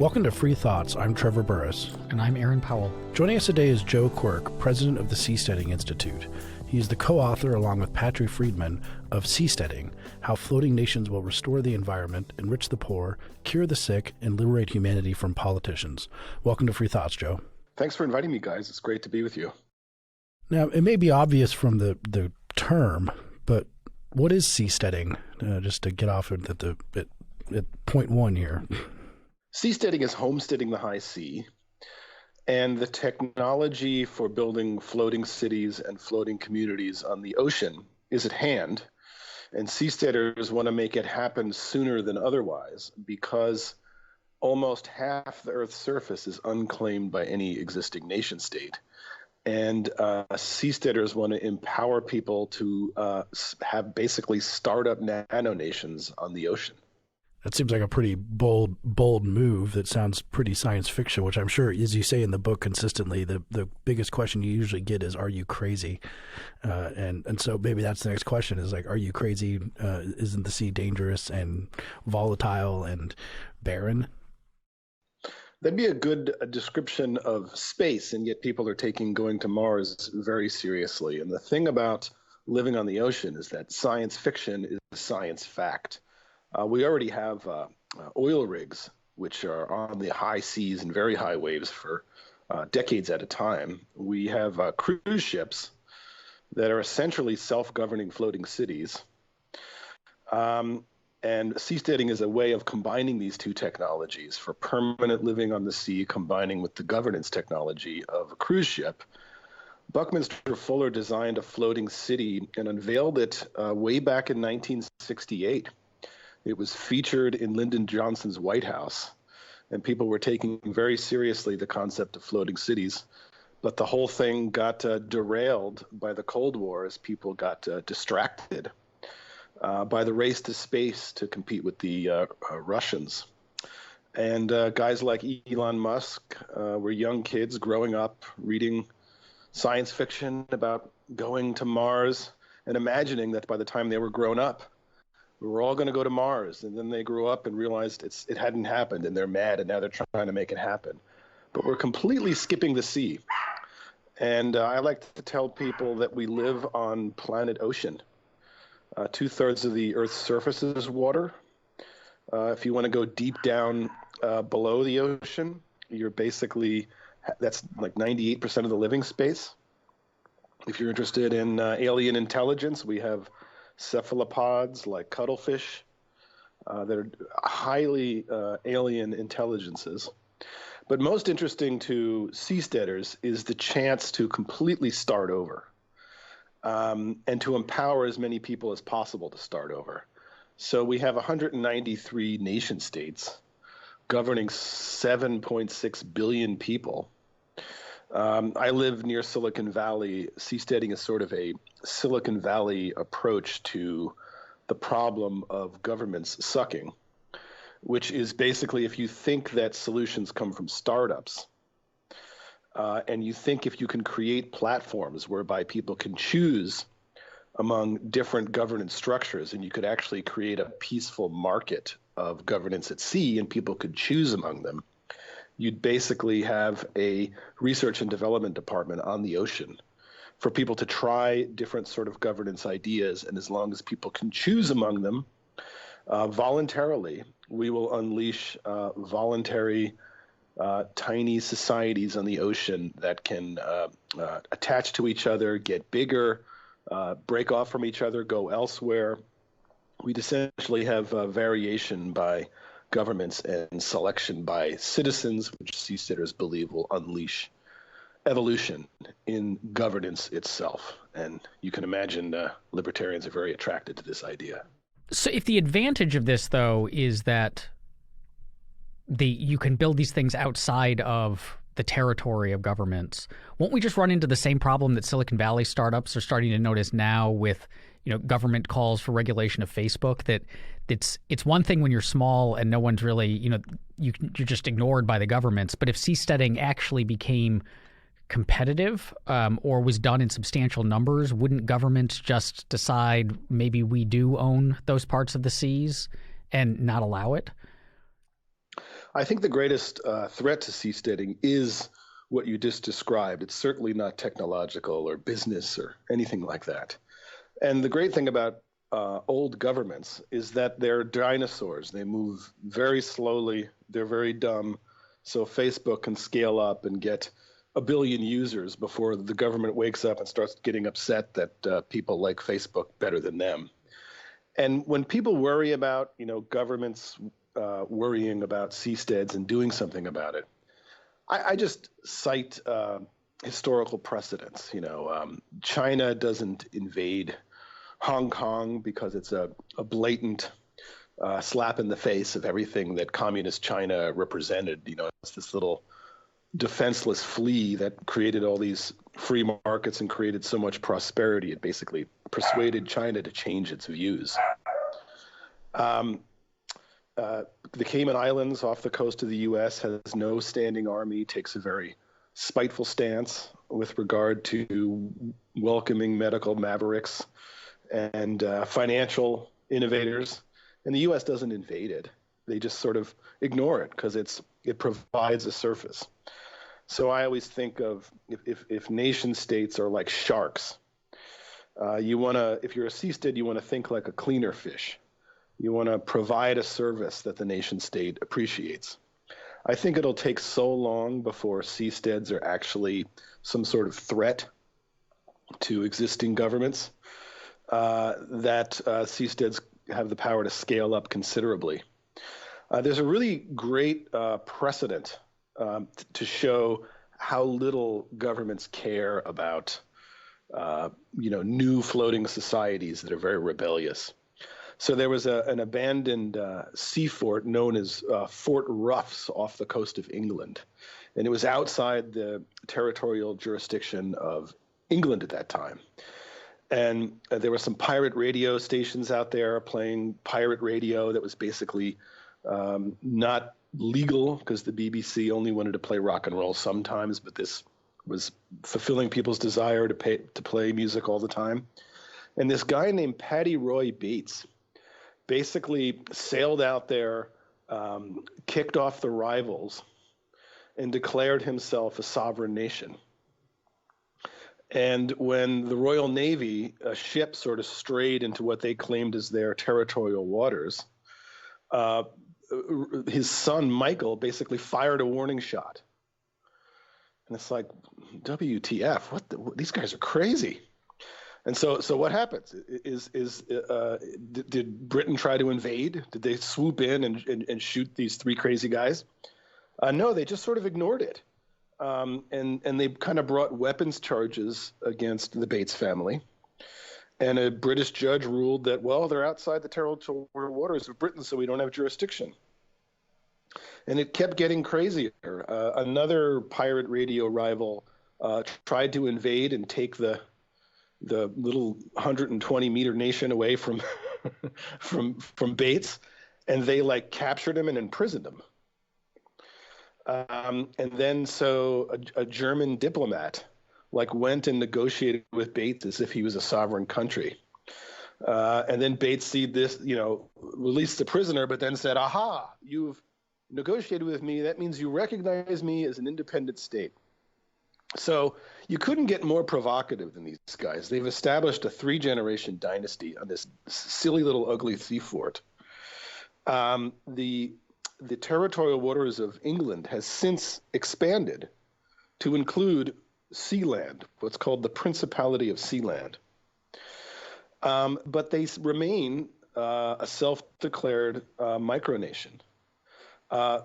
Welcome to Free Thoughts. I'm Trevor Burrus. And I'm Aaron Powell. Joining us today is Joe Quirk, president of the Seasteading Institute. He is the co-author, along with Patrick Friedman, of Seasteading, How Floating Nations Will Restore the Environment, Enrich the Poor, Cure the Sick, and Liberate Humanity from Politicians. Welcome to Free Thoughts, Joe. Thanks for inviting me, guys. It's great to be with you. Now, it may be obvious from the term, but what is seasteading? Just to get off at point one here. Seasteading is homesteading the high sea, and the technology for building floating cities and floating communities on the ocean is at hand. And seasteaders want to make it happen sooner than otherwise because almost half the Earth's surface is unclaimed by any existing nation state. And seasteaders want to empower people to have basically startup nano nations on the ocean. That seems like a pretty bold move that sounds pretty science fiction, which I'm sure, as you say in the book consistently, the biggest question you usually get is, are you crazy? And so maybe that's the next question is like, are you crazy? Isn't the sea dangerous and volatile and barren? That'd be a good description of space, and yet people are taking going to Mars very seriously. And the thing about living on the ocean is that science fiction is science fact. We already have oil rigs, which are on the high seas and very high waves for decades at a time. We have cruise ships that are essentially self-governing floating cities. And seasteading is a way of combining these two technologies for permanent living on the sea, combining with the governance technology of a cruise ship. Buckminster Fuller designed a floating city and unveiled it way back in 1968. It was featured in Lyndon Johnson's White House, and people were taking very seriously the concept of floating cities. But the whole thing got derailed by the Cold War as people got distracted by the race to space to compete with the Russians. And guys like Elon Musk were young kids growing up reading science fiction about going to Mars and imagining that by the time they were grown up, we were all going to go to Mars. And then they grew up and realized it hadn't happened, and they're mad, and now they're trying to make it happen. But we're completely skipping the sea. And I like to tell people that we live on planet ocean. 2/3 of the Earth's surface is water. If you want to go deep down below the ocean, that's like 98% of the living space. If you're interested in alien intelligence, we have cephalopods like cuttlefish that are highly alien intelligences. But most interesting to seasteaders is the chance to completely start over and to empower as many people as possible to start over. So we have 193 nation states governing 7.6 billion people. I live near Silicon Valley. Seasteading is sort of a Silicon Valley approach to the problem of governments sucking, which is basically if you think that solutions come from startups, and you think if you can create platforms whereby people can choose among different governance structures, and you could actually create a peaceful market of governance at sea and people could choose among them, you'd basically have a research and development department on the ocean for people to try different sort of governance ideas. And as long as people can choose among them voluntarily, we will unleash voluntary tiny societies on the ocean that can attach to each other, get bigger, break off from each other, go elsewhere. We'd essentially have variation by governments and selection by citizens, which seasteaders believe will unleash evolution in governance itself. And you can imagine libertarians are very attracted to this idea. So if the advantage of this, though, is that you can build these things outside of the territory of governments, won't we just run into the same problem that Silicon Valley startups are starting to notice now with, government calls for regulation of Facebook? That it's one thing when you're small and no one's really, you're just ignored by the governments. But if seasteading actually became competitive or was done in substantial numbers, wouldn't governments just decide maybe we do own those parts of the seas and not allow it? I think the greatest threat to seasteading is what you just described. It's certainly not technological or business or anything like that. And the great thing about old governments is that they're dinosaurs. They move very slowly. They're very dumb. So Facebook can scale up and get a billion users before the government wakes up and starts getting upset that people like Facebook better than them. And when people worry about, governments worrying about seasteads and doing something about it, I just cite historical precedents. China doesn't invade Hong Kong because it's a blatant slap in the face of everything that communist China represented. It's this little defenseless flea that created all these free markets and created so much prosperity. It basically persuaded China to change its views. The Cayman Islands off the coast of the U.S. has no standing army, takes a very spiteful stance with regard to welcoming medical mavericks and financial innovators. And the U.S. doesn't invade it. They just sort of ignore it because it provides a surface. So I always think of if nation states are like sharks, if you're a seastead, you want to think like a cleaner fish. You want to provide a service that the nation state appreciates. I think it'll take so long before seasteads are actually some sort of threat to existing governments that seasteads have the power to scale up considerably. There's a really great precedent to show how little governments care about new floating societies that are very rebellious. So there was an abandoned sea fort known as Fort Ruffs off the coast of England. And it was outside the territorial jurisdiction of England at that time. And there were some pirate radio stations out there playing pirate radio that was basically not legal because the BBC only wanted to play rock and roll sometimes, but this was fulfilling people's desire to play music all the time. And this guy named Paddy Roy Bates basically sailed out there, kicked off the rivals, and declared himself a sovereign nation. And when the Royal Navy, a ship sort of strayed into what they claimed as their territorial waters, his son, Michael, basically fired a warning shot. And it's like, WTF, these guys are crazy. And so what happens? Did Britain try to invade? Did they swoop in and shoot these three crazy guys? No, they just sort of ignored it. And they kind of brought weapons charges against the Bates family. And a British judge ruled that, well, they're outside the territorial waters of Britain, so we don't have jurisdiction. And it kept getting crazier. Another pirate radio rival tried to invade and take the little 120-meter nation away from from Bates, and they captured him and imprisoned him. And then so a German diplomat went and negotiated with Bates as if he was a sovereign country. And then Bates said this, released the prisoner, but then said, aha, you've negotiated with me. That means you recognize me as an independent state. So you couldn't get more provocative than these guys. They've established a 3-generation dynasty on this silly little ugly sea fort. The territorial waters of England has since expanded to include Sealand, what's called the Principality of Sealand. But they remain a self-declared micronation.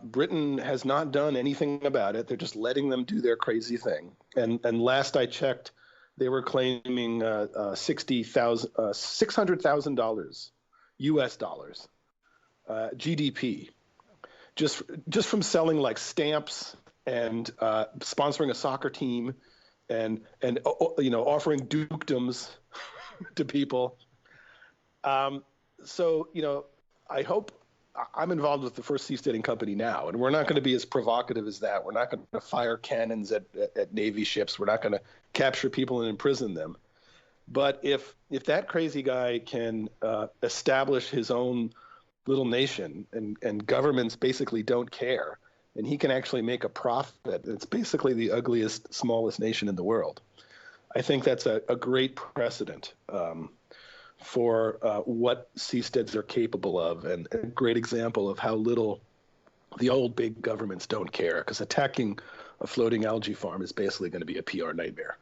Britain has not done anything about it. They're just letting them do their crazy thing. And last I checked, they were claiming $600,000 US dollars GDP just from selling stamps and sponsoring a soccer team and offering dukedoms to people. So I hope. I'm involved with the first seasteading company now, and we're not going to be as provocative as that. We're not going to fire cannons at Navy ships. We're not going to capture people and imprison them. But if that crazy guy can establish his own little nation, and governments basically don't care, and he can actually make a profit. It's basically the ugliest, smallest nation in the world. I think that's a great precedent for what seasteads are capable of, and a great example of how little the old big governments don't care, because attacking a floating algae farm is basically going to be a PR nightmare.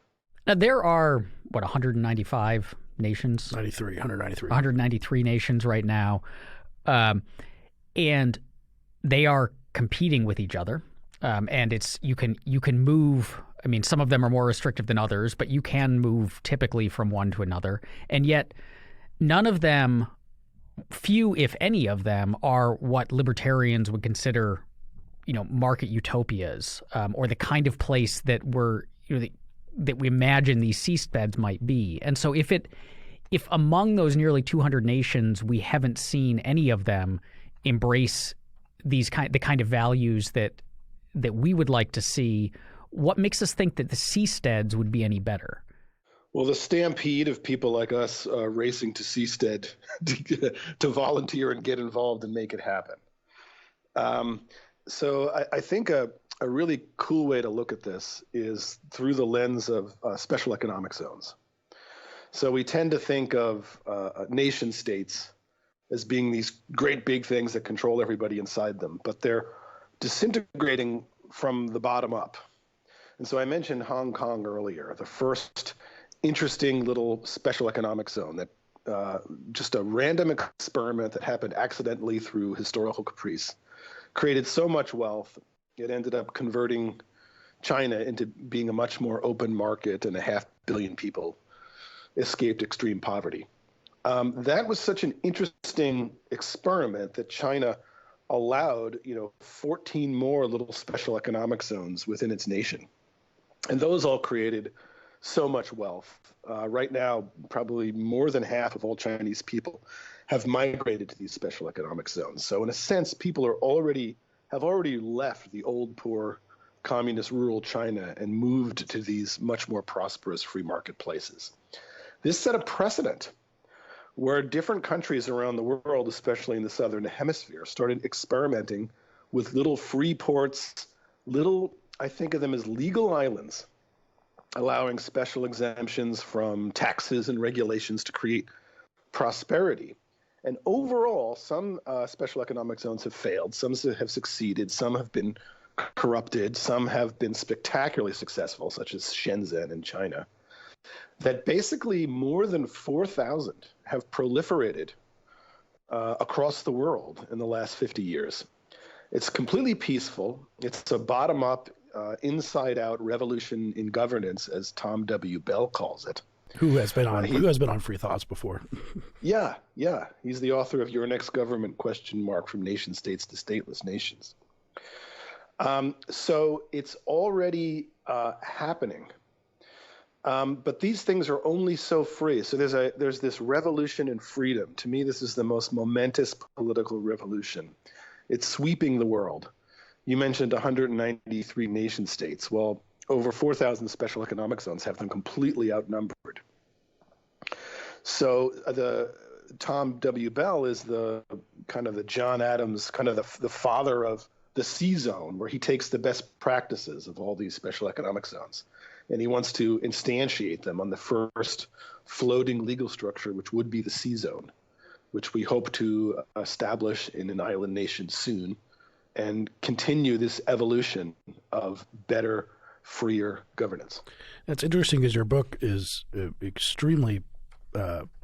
Now, there are, 195 nations? 193 nations right now. And they are competing with each other. And you can move. I mean, some of them are more restrictive than others, but you can move typically from one to another. And yet none of them, few, if any of them, are what libertarians would consider, market utopias, or the kind of place that that we imagine these seasteads might be. And so if among those nearly 200 nations, we haven't seen any of them embrace the kind of values that we would like to see, what makes us think that the seasteads would be any better? Well, the stampede of people like us racing to seastead to volunteer and get involved and make it happen. So I think a really cool way to look at this is through the lens of special economic zones. So we tend to think of nation states as being these great big things that control everybody inside them, but they're disintegrating from the bottom up. And so I mentioned Hong Kong earlier, the first interesting little special economic zone that just a random experiment that happened accidentally through historical caprice created so much wealth. It ended up converting China into being a much more open market, and 500 million people escaped extreme poverty. That was such an interesting experiment that China allowed, 14 more little special economic zones within its nation. And those all created so much wealth. Right now, probably more than half of all Chinese people have migrated to these special economic zones. So in a sense, people have already left the old, poor, communist rural China and moved to these much more prosperous free market places. This set a precedent where different countries around the world, especially in the southern hemisphere, started experimenting with little free ports, I think of them as legal islands, allowing special exemptions from taxes and regulations to create prosperity. And overall, some special economic zones have failed, some have succeeded, some have been corrupted, some have been spectacularly successful, such as Shenzhen in China. That basically more than 4,000 have proliferated across the world in the last 50 years. It's completely peaceful. It's a bottom-up, inside-out revolution in governance, as Tom W. Bell calls it. Who has been on Free Thoughts before? Yeah. He's the author of Your Next Government, ? From Nation States to Stateless Nations. So it's already happening. But these things are only so free. So there's this revolution in freedom. To me, this is the most momentous political revolution. It's sweeping the world. You mentioned 193 nation states. Well, over 4,000 special economic zones have them completely outnumbered. So the Tom W. Bell is the kind of the John Adams, kind of the father of the C zone, where he takes the best practices of all these special economic zones, and he wants to instantiate them on the first floating legal structure, which would be the C zone, which we hope to establish in an island nation soon, and continue this evolution of better, freer governance. That's interesting, because your book is extremely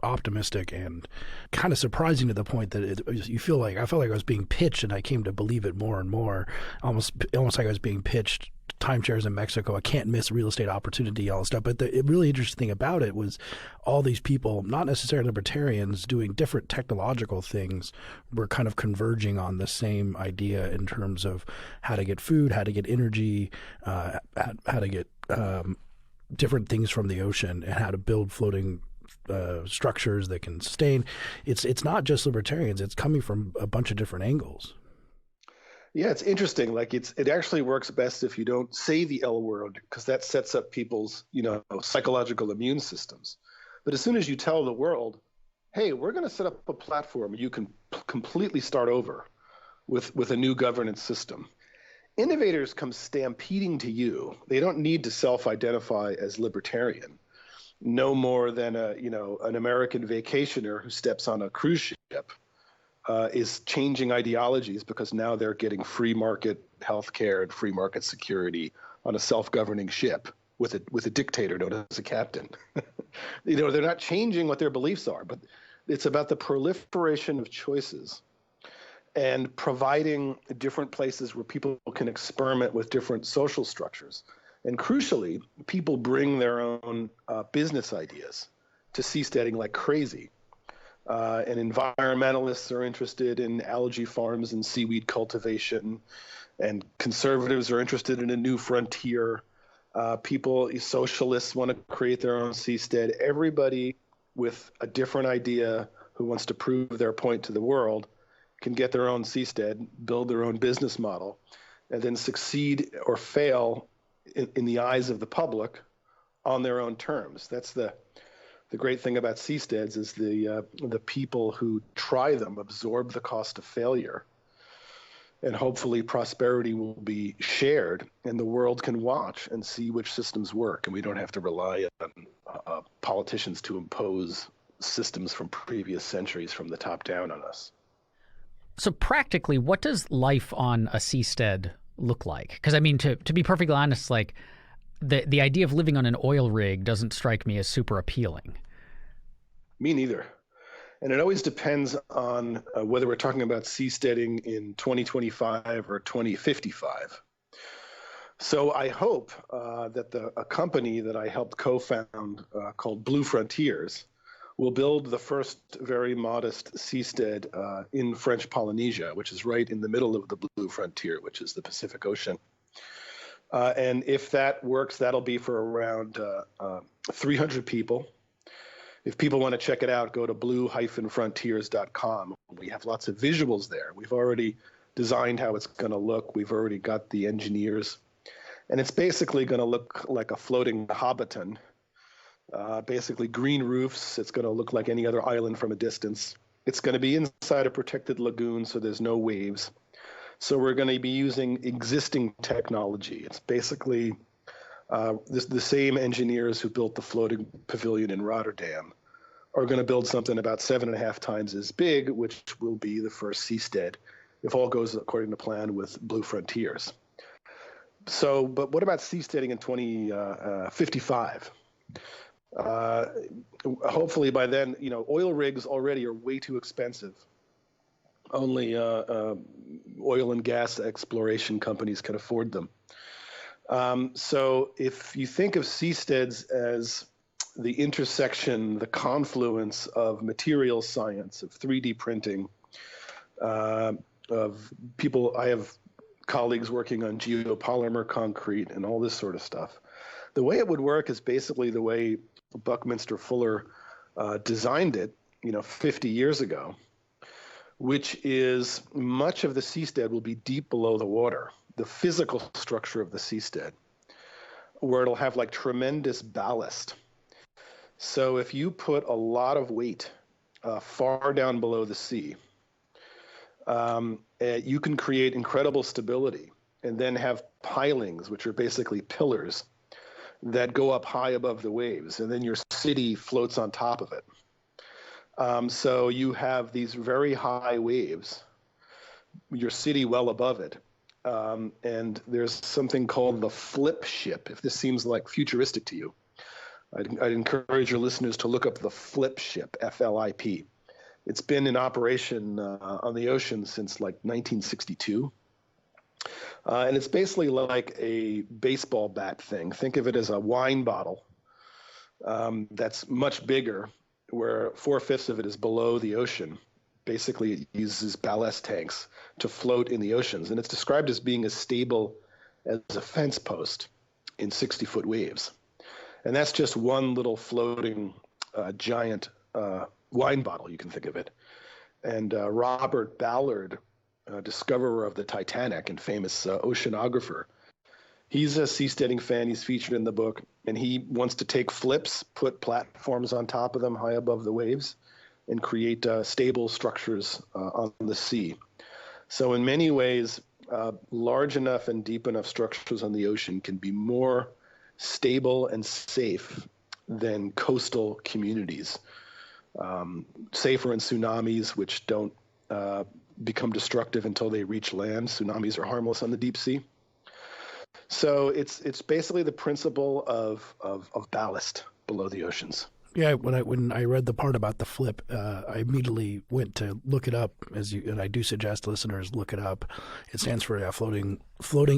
optimistic and kind of surprising, to the point that I felt like I was being pitched, and I came to believe it more and more. Almost like I was being pitched timeshares in Mexico, a can't miss real estate opportunity, all this stuff. But the really interesting thing about it was all these people, not necessarily libertarians, doing different technological things, were kind of converging on the same idea in terms of how to get food, how to get energy, how to get different things from the ocean, and how to build floating structures that can sustain. It's not just libertarians. It's coming from a bunch of different angles. Yeah, it's interesting. Like it actually works best if you don't say the L word, because that sets up people's, psychological immune systems. But as soon as you tell the world, hey, we're going to set up a platform you can completely start over with a new governance system. Innovators come stampeding to you. They don't need to self-identify as libertarian, no more than an American vacationer who steps on a cruise ship is changing ideologies because now they're getting free market healthcare and free market security on a self-governing ship with a dictator known as a captain. They're not changing what their beliefs are, but it's about the proliferation of choices and providing different places where people can experiment with different social structures. And crucially, people bring their own business ideas to seasteading like crazy. And environmentalists are interested in algae farms and seaweed cultivation, and conservatives are interested in a new frontier. Socialists want to create their own seastead. Everybody with a different idea who wants to prove their point to the world can get their own seastead, build their own business model, and then succeed or fail in the eyes of the public on their own terms. That's the great thing about seasteads is the people who try them absorb the cost of failure, and hopefully prosperity will be shared, and the world can watch and see which systems work, and we don't have to rely on politicians to impose systems from previous centuries from the top down on us. So practically, what does life on a seastead look like? Because I mean, to be perfectly honest, like the idea of living on an oil rig doesn't strike me as super appealing. Me neither. And it always depends on whether we're talking about seasteading in 2025 or 2055. So I hope that a company that I helped co-found called Blue Frontiers will build the first very modest seastead in French Polynesia, which is right in the middle of the Blue Frontier, which is the Pacific Ocean. And if that works, that'll be for around 300 people. If people want to check it out, go to blue-frontiers.com. We have lots of visuals there. We've already designed how it's going to look. We've already got the engineers. And it's basically going to look like a floating Hobbiton. Basically green roofs. It's going to look like any other island from a distance. It's going to be inside a protected lagoon, so there's no waves. So we're going to be using existing technology. It's basically the same engineers who built the floating pavilion in Rotterdam are going to build something about 7.5 times as big, which will be the first seastead, if all goes according to plan with Blue Frontiers. So, but what about seasteading in 2055? Hopefully by then, oil rigs already are way too expensive. Only oil and gas exploration companies can afford them. So if you think of seasteads as the intersection, the confluence of material science, of 3D printing, of people, I have colleagues working on geopolymer concrete and all this sort of stuff. The way it would work is basically the way Buckminster Fuller designed it, 50 years ago, which is much of the seastead will be deep below the water, the physical structure of the seastead, where it'll have like tremendous ballast. So if you put a lot of weight far down below the sea, you can create incredible stability and then have pilings, which are basically pillars that go up high above the waves, and then your city floats on top of it. So you have these very high waves, your city well above it. And there's something called the flip ship. If this seems like futuristic to you, I'd encourage your listeners to look up the flip ship, FLIP. It's been in operation on the ocean since like 1962. And it's basically like a baseball bat thing. Think of it as a wine bottle that's much bigger, where 4/5 of it is below the ocean. Basically, it uses ballast tanks to float in the oceans. And it's described as being as stable as a fence post in 60-foot waves. And that's just one little floating giant wine bottle, you can think of it. And Robert Ballard, discoverer of the Titanic and famous oceanographer, he's a seasteading fan. He's featured in the book, and he wants to take flips, put platforms on top of them high above the waves, and create stable structures on the sea. So in many ways, large enough and deep enough structures on the ocean can be more stable and safe than coastal communities. Safer in tsunamis, which don't become destructive until they reach land. Tsunamis are harmless on the deep sea. So it's basically the principle of ballast below the oceans. Yeah, when I read the part about the flip, I immediately went to look it up. And I do suggest listeners look it up. It stands for a floating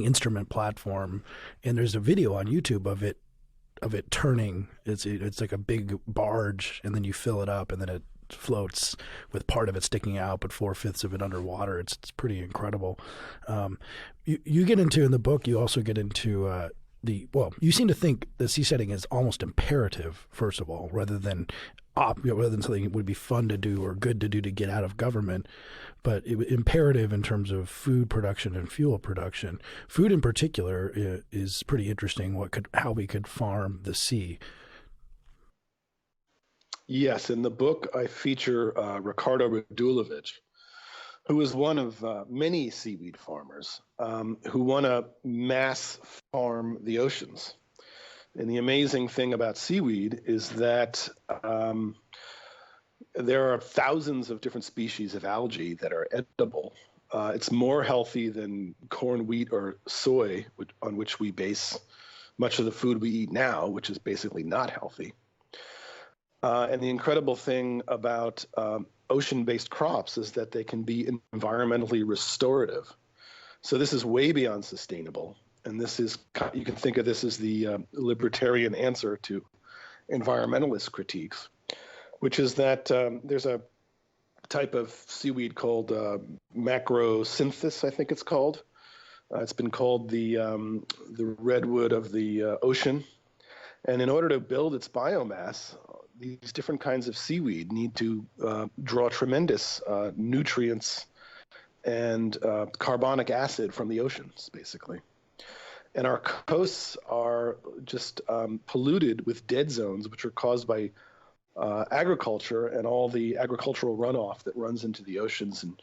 instrument platform, and there's a video on YouTube of it turning. It's like a big barge, and then you fill it up, and then it floats with part of it sticking out, but 4/5 of it underwater. It's pretty incredible. You get into in the book. You also get into you seem to think that seasteading is almost imperative, first of all, rather than something that would be fun to do or good to do to get out of government, but imperative in terms of food production and fuel production. Food in particular is pretty interesting. How we could farm the sea. Yes, in the book I feature Ricardo Radulovic, who is one of many seaweed farmers who want to mass farm the oceans. And the amazing thing about seaweed is that there are thousands of different species of algae that are edible. It's more healthy than corn, wheat, or soy, on which we base much of the food we eat now, which is basically not healthy. And the incredible thing about ocean-based crops is that they can be environmentally restorative. So this is way beyond sustainable. And you can think of this as the libertarian answer to environmentalist critiques, which is that there's a type of seaweed called macrosynthis, I think it's called. It's been called the redwood of the ocean. And in order to build its biomass, these different kinds of seaweed need to draw tremendous nutrients and carbonic acid from the oceans, basically. And our coasts are just polluted with dead zones, which are caused by agriculture and all the agricultural runoff that runs into the oceans and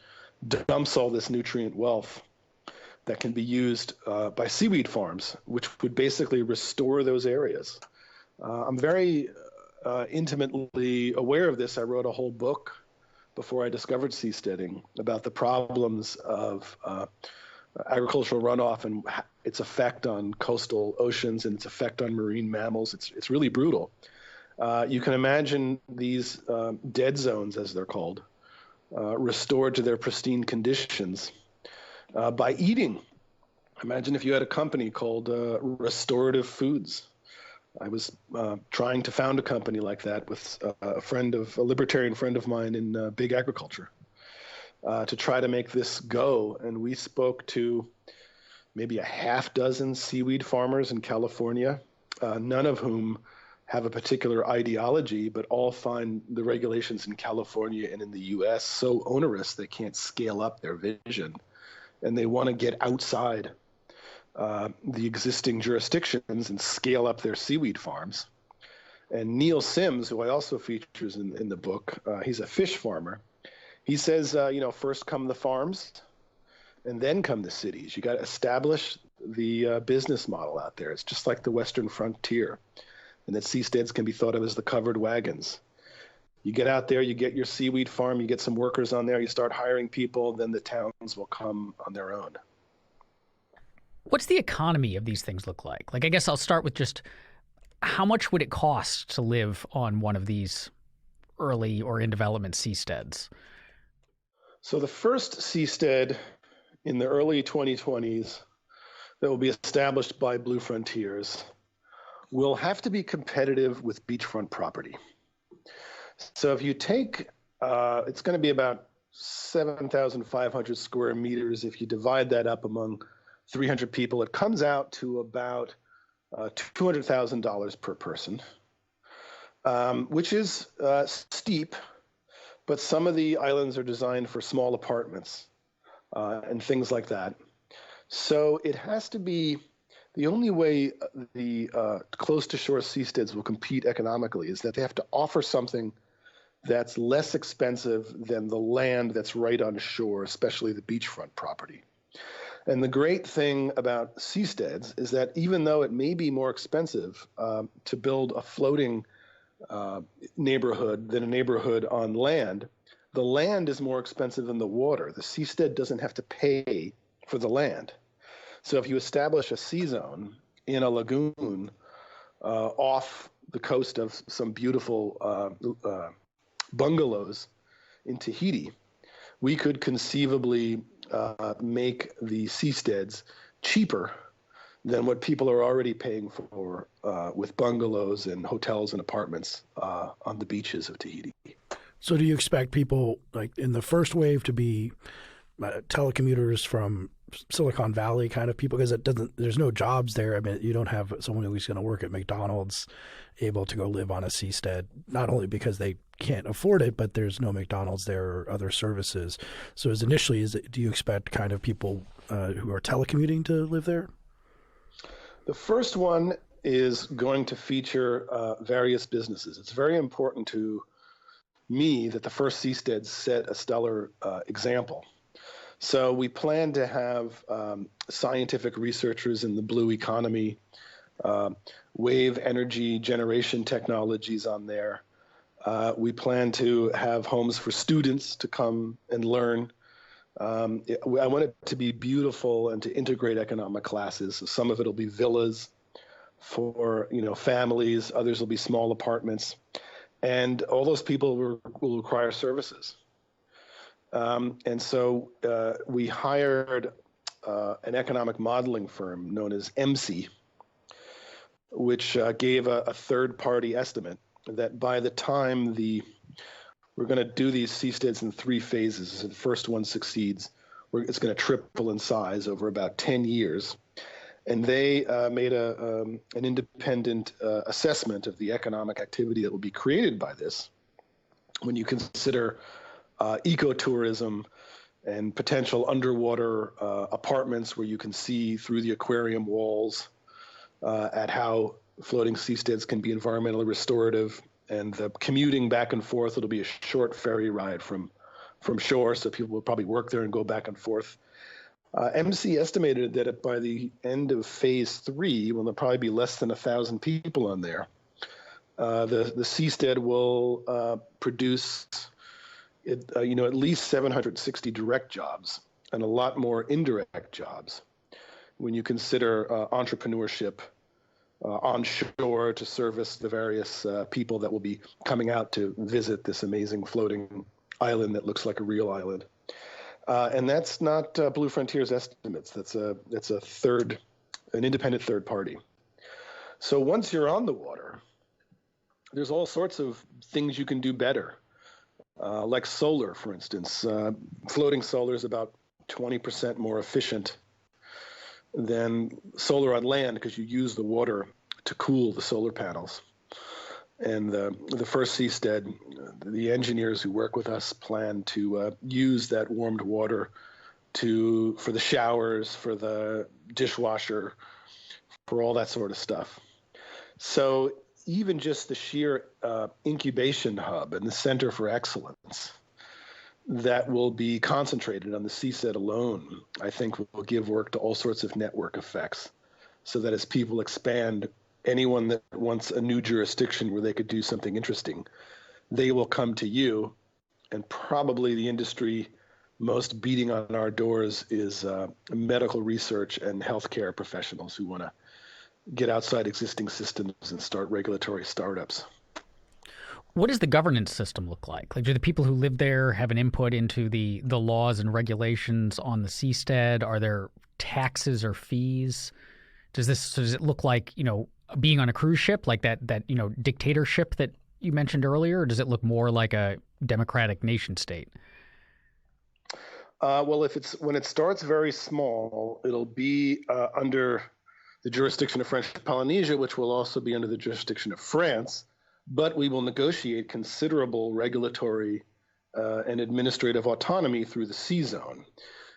dumps all this nutrient wealth that can be used by seaweed farms, which would basically restore those areas. I'm very intimately aware of this. I wrote a whole book before I discovered seasteading about the problems of agricultural runoff and its effect on coastal oceans and its effect on marine mammals. It's really brutal. You can imagine these dead zones, as they're called, restored to their pristine conditions by eating. Imagine if you had a company called Restorative Foods. I was trying to found a company like that with a libertarian friend of mine in big agriculture to try to make this go. And we spoke to maybe a half dozen seaweed farmers in California, none of whom have a particular ideology, but all find the regulations in California and in the U.S. so onerous they can't scale up their vision. And they want to get outside the existing jurisdictions and scale up their seaweed farms. And Neil Sims, who I also features in the book, he's a fish farmer. He says, first come the farms and then come the cities. You got to establish the business model out there. It's just like the Western frontier, and that seasteads can be thought of as the covered wagons. You get out there, you get your seaweed farm, you get some workers on there, you start hiring people, then the towns will come on their own. What's the economy of these things look like? I guess I'll start with just how much would it cost to live on one of these early or in development seasteads? So the first seastead in the early 2020s that will be established by Blue Frontiers will have to be competitive with beachfront property. So if you take, it's going to be about 7,500 square meters. If you divide that up among 300 people, it comes out to about $200,000 per person, which is steep, but some of the islands are designed for small apartments and things like that. So it has to be, the only way the close to shore seasteads will compete economically is that they have to offer something that's less expensive than the land that's right on shore, especially the beachfront property. And the great thing about seasteads is that even though it may be more expensive to build a floating neighborhood than a neighborhood on land, the land is more expensive than the water. The seastead doesn't have to pay for the land. So if you establish a sea zone in a lagoon off the coast of some beautiful bungalows in Tahiti, we could conceivably make the seasteads cheaper than what people are already paying for with bungalows and hotels and apartments on the beaches of Tahiti. So do you expect people like in the first wave to be telecommuters from Silicon Valley kind of people? Because there's no jobs there. I mean, you don't have someone who's going to work at McDonald's able to go live on a seastead, not only because they can't afford it, but there's no McDonald's there or other services. So do you expect kind of people who are telecommuting to live there? The first one is going to feature various businesses. It's very important to me that the first seasteads set a stellar example. So we plan to have scientific researchers in the blue economy, wave energy generation technologies on there. We plan to have homes for students to come and learn. I want it to be beautiful and to integrate economic classes. So some of it will be villas for families. Others will be small apartments. And all those people will require services. And so we hired an economic modeling firm known as MC, which gave a third-party estimate that by the time we're going to do these seasteads in 3 phases, and the first one succeeds, it's going to triple in size over about 10 years. And they made an independent assessment of the economic activity that will be created by this. When you consider ecotourism and potential underwater apartments where you can see through the aquarium walls at how floating seasteads can be environmentally restorative, and the commuting back and forth, it'll be a short ferry ride from shore, so people will probably work there and go back and forth. MC estimated that by the end of phase 3, when there'll probably be less than 1,000 people on there, the seastead will produce at least 760 direct jobs and a lot more indirect jobs when you consider entrepreneurship onshore to service the various people that will be coming out to visit this amazing floating island that looks like a real island. And that's not Blue Frontier's estimates. That's an independent third party. So once you're on the water, there's all sorts of things you can do better, like solar, for instance. Floating solar is about 20% more efficient than solar on land because you use the water to cool the solar panels. And the first seastead, the engineers who work with us plan to use that warmed water for the showers, for the dishwasher, for all that sort of stuff. So even just the sheer incubation hub and the center for excellence that will be concentrated on the seastead alone, I think will give work to all sorts of network effects, so that as people expand, anyone that wants a new jurisdiction where they could do something interesting, they will come to you. And probably the industry most beating on our doors is medical research and healthcare professionals who want to get outside existing systems and start regulatory startups. What does the governance system look like? Like, do the people who live there have an input into the laws and regulations on the seastead? Are there taxes or fees? Does it look like, being on a cruise ship, like that dictatorship that you mentioned earlier, or does it look more like a democratic nation state? Well, when it starts very small, it'll be under the jurisdiction of French Polynesia, which will also be under the jurisdiction of France, but we will negotiate considerable regulatory and administrative autonomy through the sea zone.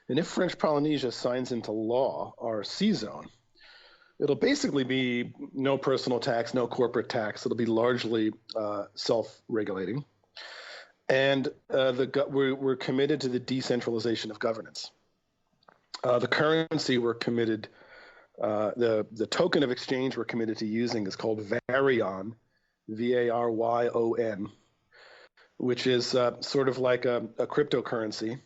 And if French Polynesia signs into law our sea zone, it'll basically be no personal tax, no corporate tax. It'll be largely self-regulating. And we're committed to the decentralization of governance. The currency we're committed, the token of exchange we're committed to using is called Varyon, Varyon, which is sort of like a cryptocurrency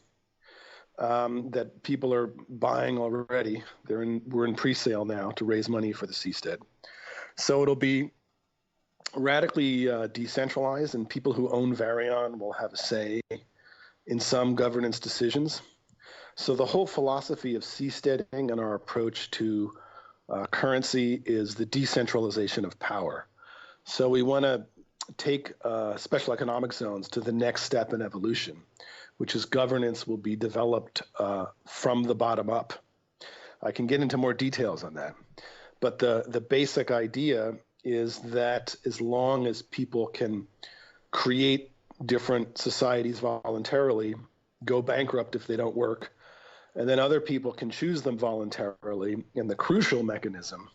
that people are buying already. We're in pre-sale now to raise money for the Seastead. So it'll be radically decentralized, and people who own Varyon will have a say in some governance decisions. So the whole philosophy of seasteading and our approach to currency is the decentralization of power. So we want to take special economic zones to the next step in evolution, which is governance will be developed from the bottom up. I can get into more details on that. But the basic idea is that as long as people can create different societies voluntarily, go bankrupt if they don't work, and then other people can choose them voluntarily. And the crucial mechanism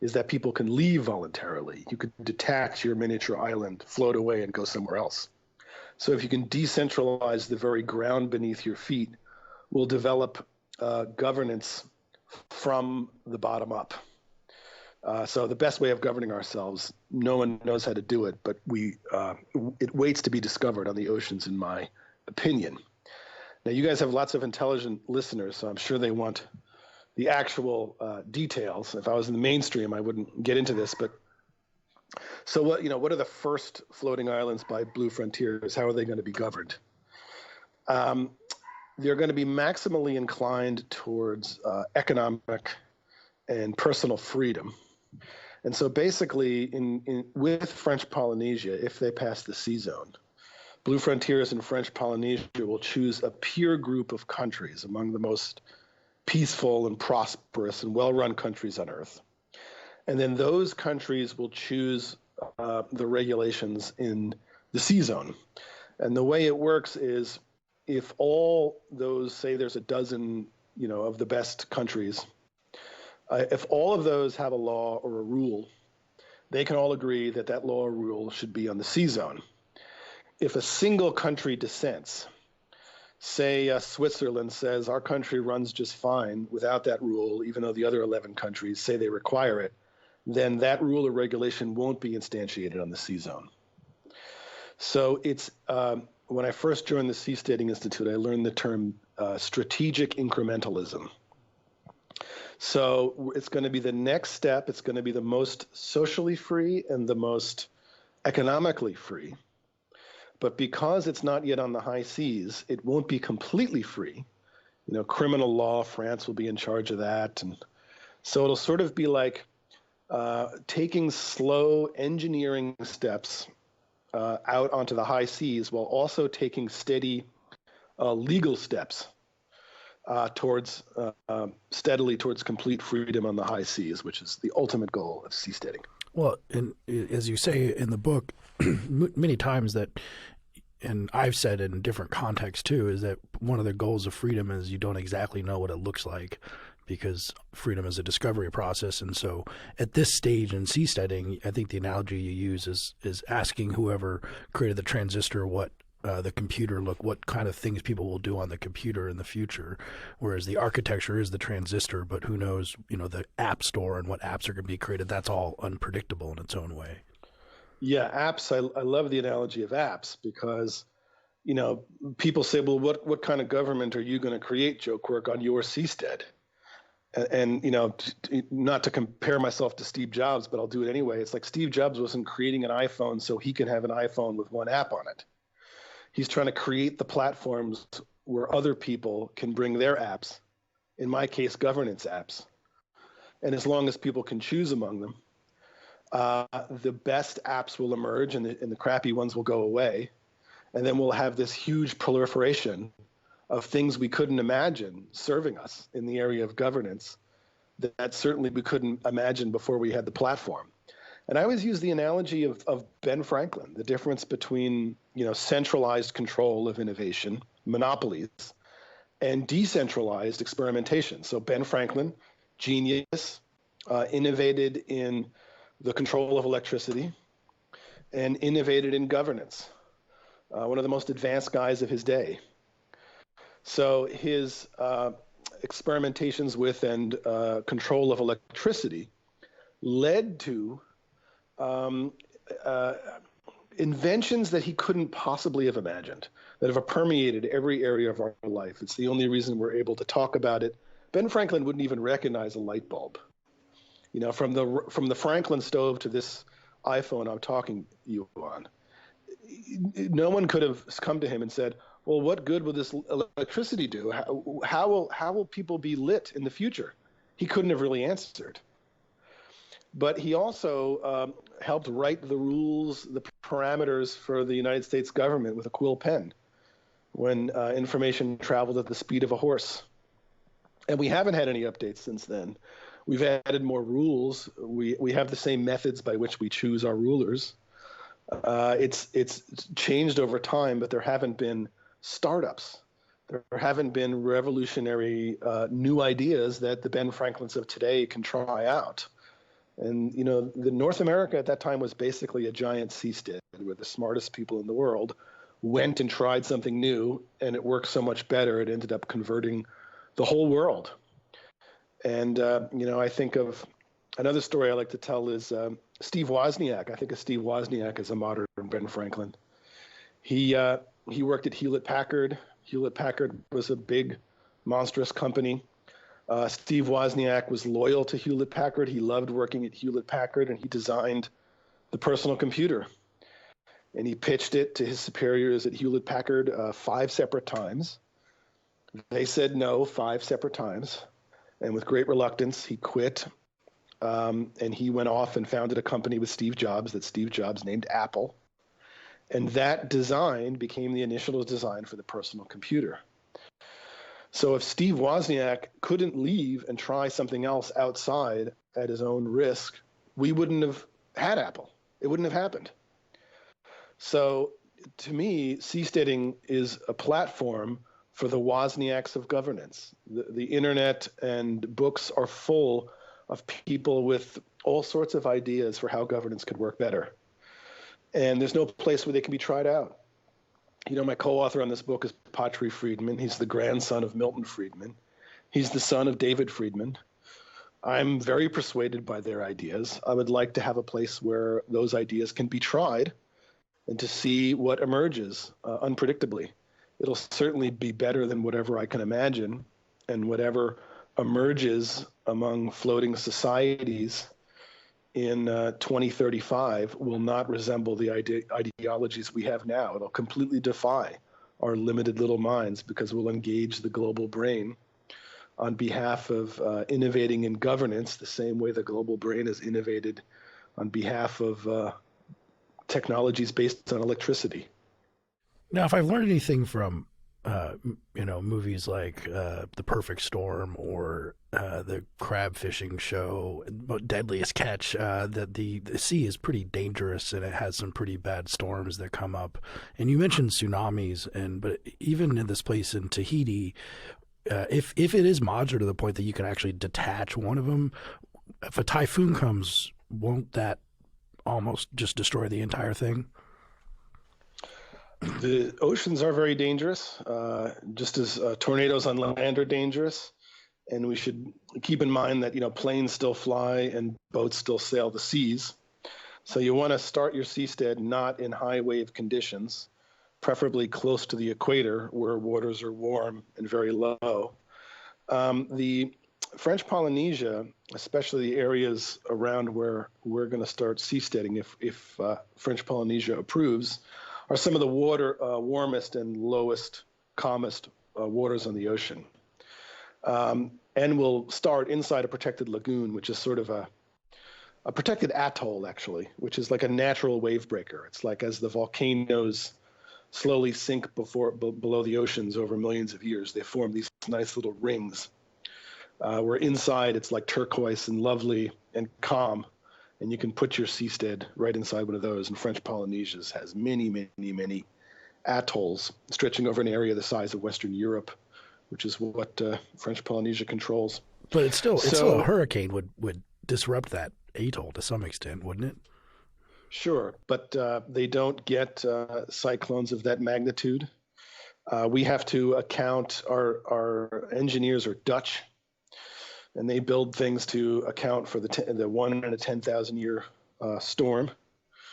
is that people can leave voluntarily. You could detach your miniature island, float away, and go somewhere else. So if you can decentralize the very ground beneath your feet, we'll develop governance from the bottom up. So the best way of governing ourselves, no one knows how to do it, but it waits to be discovered on the oceans, in my opinion. Now, you guys have lots of intelligent listeners, so I'm sure they want the actual details. If I was in the mainstream, I wouldn't get into this. But so what are the first floating islands by Blue Frontiers? How are they going to be governed? They're going to be maximally inclined towards economic and personal freedom. And so basically, with French Polynesia, if they pass the sea zone, Blue Frontiers in French Polynesia will choose a peer group of countries among the most peaceful and prosperous and well-run countries on Earth. And then those countries will choose the regulations in the sea zone. And the way it works is if all those, say there's a dozen, of the best countries, if all of those have a law or a rule, they can all agree that that law or rule should be on the sea zone. If a single country dissents, say Switzerland says our country runs just fine without that rule, even though the other 11 countries say they require it, then that rule or regulation won't be instantiated on the sea zone. So it's when I first joined the Seasteading Institute, I learned the term strategic incrementalism. So it's going to be the next step. It's going to be the most socially free and the most economically free. But because it's not yet on the high seas, it won't be completely free. Criminal law, France will be in charge of that. And so it'll sort of be like taking slow engineering steps out onto the high seas while also taking steady legal steps steadily towards complete freedom on the high seas, which is the ultimate goal of seasteading. Well, and as you say in the book, many times that, and I've said in different contexts too, is that one of the goals of freedom is you don't exactly know what it looks like, because freedom is a discovery process. And so at this stage in seasteading, I think the analogy you use is asking whoever created the transistor what what kind of things people will do on the computer in the future, whereas the architecture is the transistor, but who knows, the app store and what apps are going to be created. That's all unpredictable in its own way. Yeah, apps. I love the analogy of apps because, people say, well, what kind of government are you going to create, Joe Quirk, on your seastead? And not to compare myself to Steve Jobs, but I'll do it anyway. It's like Steve Jobs wasn't creating an iPhone so he can have an iPhone with one app on it. He's trying to create the platforms where other people can bring their apps, in my case, governance apps. And as long as people can choose among them, the best apps will emerge and the crappy ones will go away. And then we'll have this huge proliferation of things we couldn't imagine serving us in the area of governance that certainly we couldn't imagine before we had the platform. And I always use the analogy of Ben Franklin, the difference between, centralized control of innovation, monopolies, and decentralized experimentation. So Ben Franklin, genius, innovated in the control of electricity and innovated in governance. one of the most advanced guys of his day. So his experimentations with and control of electricity led to inventions that he couldn't possibly have imagined, that have permeated every area of our life. It's the only reason we're able to talk about it. Ben Franklin wouldn't even recognize a light bulb. You know, from the Franklin stove to this iPhone I'm talking you on, no one could have come to him and said, well, what good will this electricity do? How will people be lit in the future? He couldn't have really answered. But he also helped write the rules, the parameters for the United States government with a quill pen when information traveled at the speed of a horse. And we haven't had any updates since then. We've added more rules. We have the same methods by which we choose our rulers. It's changed over time, but there haven't been startups. There haven't been revolutionary new ideas that the Ben Franklins of today can try out. And, you know, the North America at that time was basically a giant seastead where the smartest people in the world went and tried something new, and it worked so much better, it ended up converting the whole world. And, you know, I think of another story I like to tell is Steve Wozniak. I think of Steve Wozniak as a modern Ben Franklin. He worked at Hewlett-Packard. Hewlett-Packard was a big, monstrous company. Steve Wozniak was loyal to Hewlett-Packard. He loved working at Hewlett-Packard, and he designed the personal computer. And he pitched it to his superiors at Hewlett-Packard 5 separate times. They said no 5 separate times. And with great reluctance, he quit. And he went off and founded a company with Steve Jobs that Steve Jobs named Apple. And that design became the initial design for the personal computer. So if Steve Wozniak couldn't leave and try something else outside at his own risk, we wouldn't have had Apple. It wouldn't have happened. So to me, seasteading is a platform for the Wozniaks of governance. The internet and books are full of people with all sorts of ideas for how governance could work better. And there's no place where they can be tried out. You know, my co-author on this book is Patri Friedman. He's the grandson of Milton Friedman. He's the son of David Friedman. I'm very persuaded by their ideas. I would like to have a place where those ideas can be tried and to see what emerges unpredictably. It'll certainly be better than whatever I can imagine, and whatever emerges among floating societies in 2035 will not resemble the ideologies we have now. It'll completely defy our limited little minds because we'll engage the global brain on behalf of innovating in governance the same way the global brain has innovated on behalf of technologies based on electricity. Now, if I've learned anything from you know, movies like The Perfect Storm or the crab fishing show, Deadliest Catch, that the sea is pretty dangerous and it has some pretty bad storms that come up. And you mentioned tsunamis, but even in this place in Tahiti, if it is modular to the point that you can actually detach one of them, if a typhoon comes, won't that almost just destroy the entire thing? The oceans are very dangerous, just as tornadoes on land are dangerous. And we should keep in mind that, you know, planes still fly and boats still sail the seas. So you want to start your seastead not in high wave conditions, preferably close to the equator where waters are warm and very low. The French Polynesia, especially the areas around where we're going to start seasteading, if French Polynesia approves, are some of the warmest and lowest, calmest waters on the ocean. And we'll start inside a protected lagoon, which is sort of a protected atoll, actually, which is like a natural wave breaker. It's like as the volcanoes slowly sink below the oceans over millions of years, they form these nice little rings. Where inside it's like turquoise and lovely and calm. And you can put your seastead right inside one of those. And French Polynesia has many, many, many atolls stretching over an area the size of Western Europe, which is what French Polynesia controls. But it's still a hurricane would disrupt that atoll to some extent, wouldn't it? Sure, but they don't get cyclones of that magnitude. We have to account, our engineers are Dutch, and they build things to account for the 1 in a 10,000 year storm.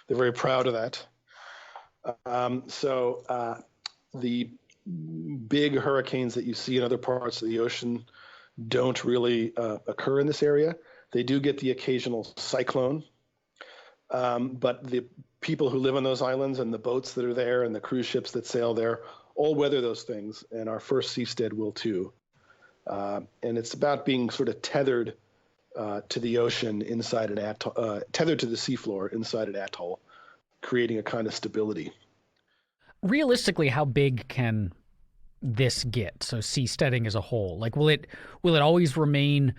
They're very proud of that. The big hurricanes that you see in other parts of the ocean don't really occur in this area. They do get the occasional cyclone, but the people who live on those islands and the boats that are there and the cruise ships that sail there all weather those things, and our first Seastead will too. And it's about being sort of tethered to the ocean inside an atoll, tethered to the seafloor inside an atoll, creating a kind of stability. Realistically, how big can this get? So seasteading as a whole, like, will it always remain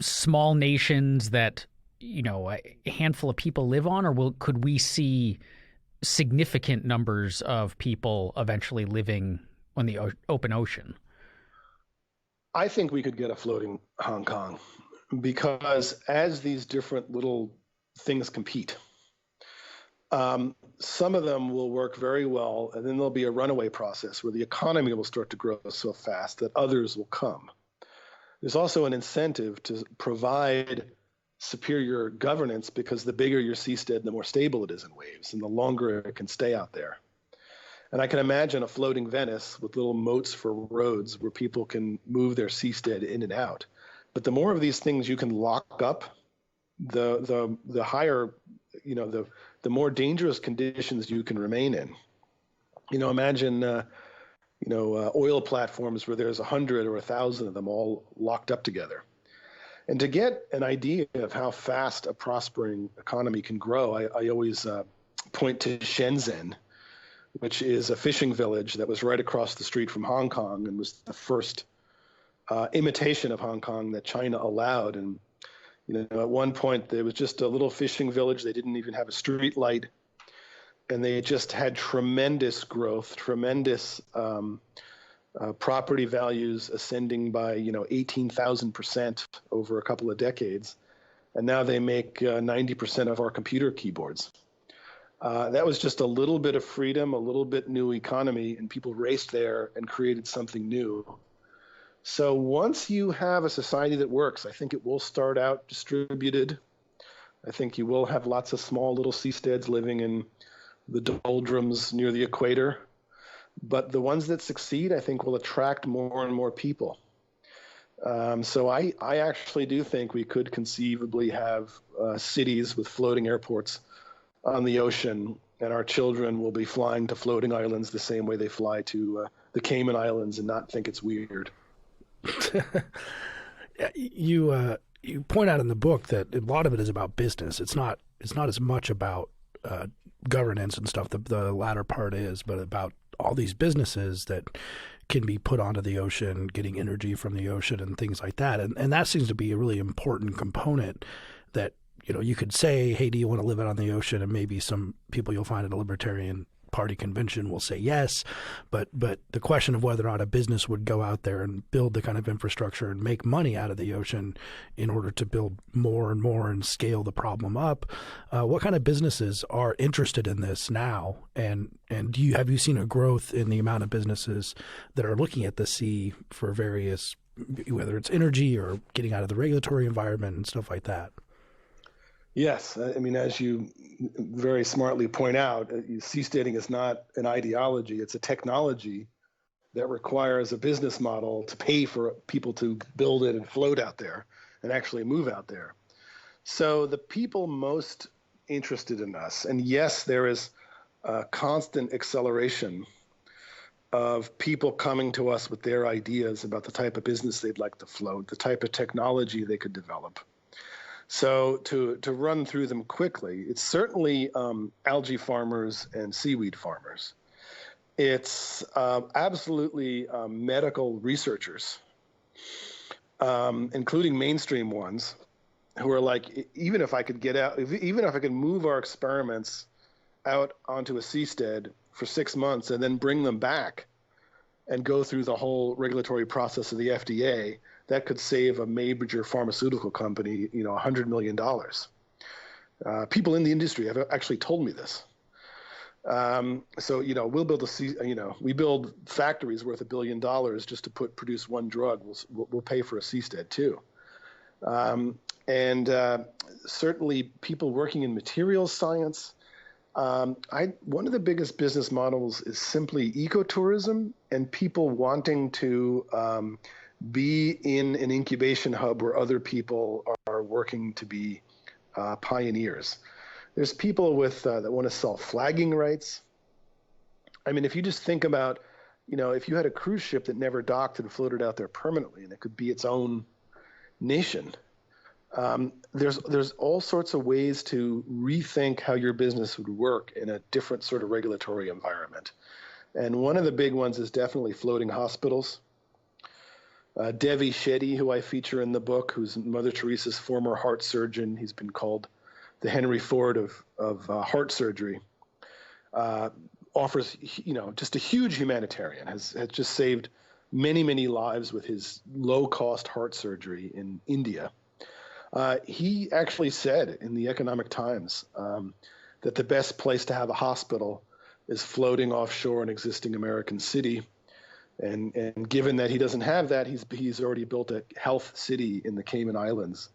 small nations that, you know, a handful of people live on, or could we see significant numbers of people eventually living on the open ocean? I think we could get a floating Hong Kong, because as these different little things compete, some of them will work very well, and then there'll be a runaway process where the economy will start to grow so fast that others will come. There's also an incentive to provide superior governance, because the bigger your seastead, the more stable it is in waves, and the longer it can stay out there. And I can imagine a floating Venice with little moats for roads where people can move their seastead in and out. But the more of these things you can lock up, the higher, you know, the more dangerous conditions you can remain in. You know, imagine, oil platforms where there's 100 or 1,000 of them all locked up together. And to get an idea of how fast a prospering economy can grow, I always point to Shenzhen, which is a fishing village that was right across the street from Hong Kong and was the first imitation of Hong Kong that China allowed. And, you know, at one point there was just a little fishing village. They didn't even have a street light. And they just had tremendous growth, tremendous property values ascending by, 18,000% over a couple of decades. And now they make 90% of our computer keyboards. That was just a little bit of freedom, a little bit new economy, and people raced there and created something new. So once you have a society that works, I think it will start out distributed. I think you will have lots of small little seasteads living in the doldrums near the equator. But the ones that succeed, I think, will attract more and more people. So I actually do think we could conceivably have cities with floating airports on the ocean, and our children will be flying to floating islands the same way they fly to the Cayman Islands and not think it's weird. You point out in the book that a lot of it is about business. It's not as much about governance and stuff. The latter part is, but about all these businesses that can be put onto the ocean, getting energy from the ocean and things like that. And that seems to be a really important component that, you could say, hey, do you want to live out on the ocean? And maybe some people you'll find at a Libertarian Party convention will say yes. But the question of whether or not a business would go out there and build the kind of infrastructure and make money out of the ocean in order to build more and more and scale the problem up, what kind of businesses are interested in this now? And have you seen a growth in the amount of businesses that are looking at the sea for various, whether it's energy or getting out of the regulatory environment and stuff like that? Yes. I mean, as you very smartly point out, seasteading is not an ideology. It's a technology that requires a business model to pay for people to build it and float out there and actually move out there. So the people most interested in us, and yes, there is a constant acceleration of people coming to us with their ideas about the type of business they'd like to float, the type of technology they could develop. So to run through them quickly, it's certainly algae farmers and seaweed farmers. It's absolutely medical researchers, including mainstream ones, who are like, even if I could move our experiments out onto a seastead for 6 months and then bring them back and go through the whole regulatory process of the FDA, that could save a major pharmaceutical company, $100 million. People in the industry have actually told me this. So, we'll build we build factories worth $1 billion just to produce one drug. We'll pay for a Seastead too. And certainly people working in materials science. One of the biggest business models is simply ecotourism and people wanting to be in an incubation hub where other people are working to be pioneers. There's people that want to sell flagging rights. I mean, if you just think about, if you had a cruise ship that never docked and floated out there permanently, and it could be its own nation, there's all sorts of ways to rethink how your business would work in a different sort of regulatory environment. And one of the big ones is definitely floating hospitals. Devi Shetty, who I feature in the book, who's Mother Teresa's former heart surgeon, he's been called the Henry Ford of heart surgery, offers, just a huge humanitarian, has just saved many, many lives with his low-cost heart surgery in India. He actually said in the Economic Times that the best place to have a hospital is floating offshore an existing American city. And given that he doesn't have that, he's already built a health city in the Cayman Islands.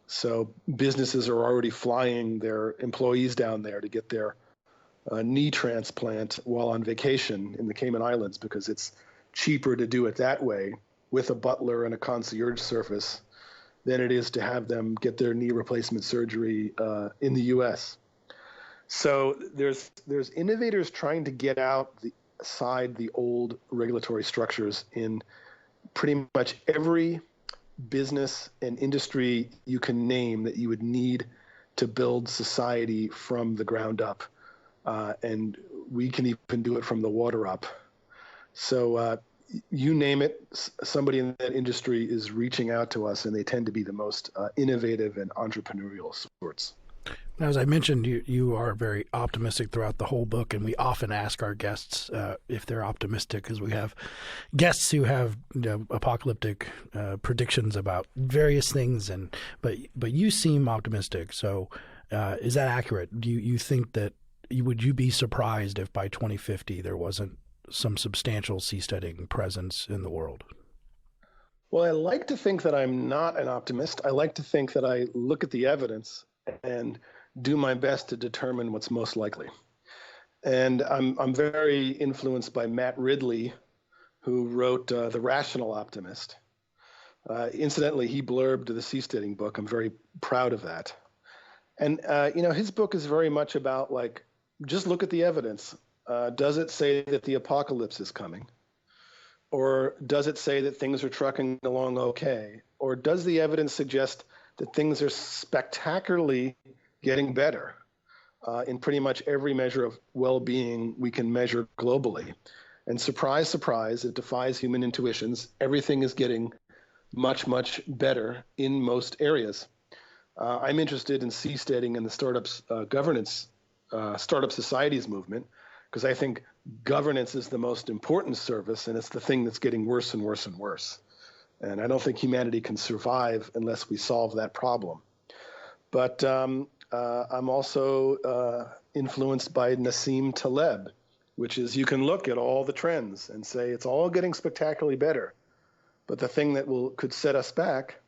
So businesses are already flying their employees down there to get their knee transplant while on vacation in the Cayman Islands because it's cheaper to do it that way with a butler and a concierge service than it is to have them get their knee replacement surgery in the U.S. So there's innovators trying to get outside the old regulatory structures in pretty much every business and industry you can name that you would need to build society from the ground up. And we can even do it from the water up. So you name it, somebody in that industry is reaching out to us, and they tend to be the most innovative and entrepreneurial sorts. As I mentioned, you are very optimistic throughout the whole book, and we often ask our guests if they're optimistic because we have guests who have apocalyptic predictions about various things, but you seem optimistic. So is that accurate? Do you think that would you be surprised if by 2050 there wasn't some substantial seasteading presence in the world? Well, I like to think that I'm not an optimist. I like to think that I look at the evidence and do my best to determine what's most likely. And I'm very influenced by Matt Ridley, who wrote The Rational Optimist. Incidentally, he blurbed the Seasteading book. I'm very proud of that. And, his book is very much about, just look at the evidence. Does it say that the apocalypse is coming? Or does it say that things are trucking along okay? Or does the evidence suggest that things are spectacularly getting better in pretty much every measure of well-being we can measure globally? And surprise, surprise, it defies human intuitions. Everything is getting much, much better in most areas. I'm interested in seasteading and the startup societies movement, because I think governance is the most important service, and it's the thing that's getting worse and worse and worse. And I don't think humanity can survive unless we solve that problem. But I'm also influenced by Nassim Taleb, which is you can look at all the trends and say it's all getting spectacularly better. But the thing that could set us back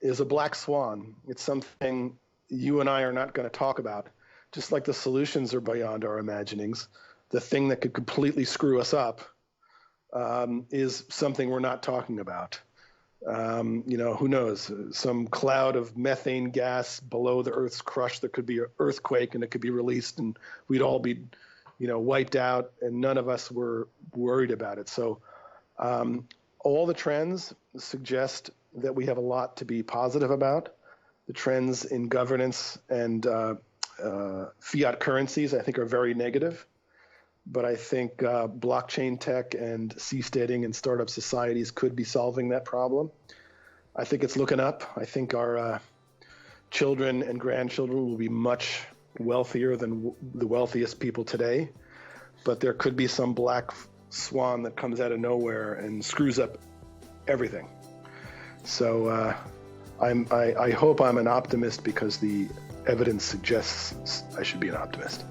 is a black swan. It's something you and I are not going to talk about. Just like the solutions are beyond our imaginings, the thing that could completely screw us up is something we're not talking about. Who knows? Some cloud of methane gas below the Earth's crust. There could be an earthquake, and it could be released, and we'd all be, wiped out, and none of us were worried about it. So all the trends suggest that we have a lot to be positive about. The trends in governance and fiat currencies, I think, are very negative. But I think blockchain tech and seasteading and startup societies could be solving that problem. I think it's looking up. I think our children and grandchildren will be much wealthier than the wealthiest people today. But there could be some black swan that comes out of nowhere and screws up everything. So I hope I'm an optimist because the evidence suggests I should be an optimist.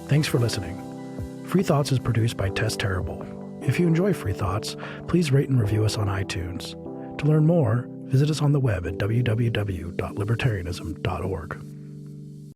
Thanks for listening. Free Thoughts is produced by Tess Terrible. If you enjoy Free Thoughts, please rate and review us on iTunes. To learn more, visit us on the web at www.libertarianism.org.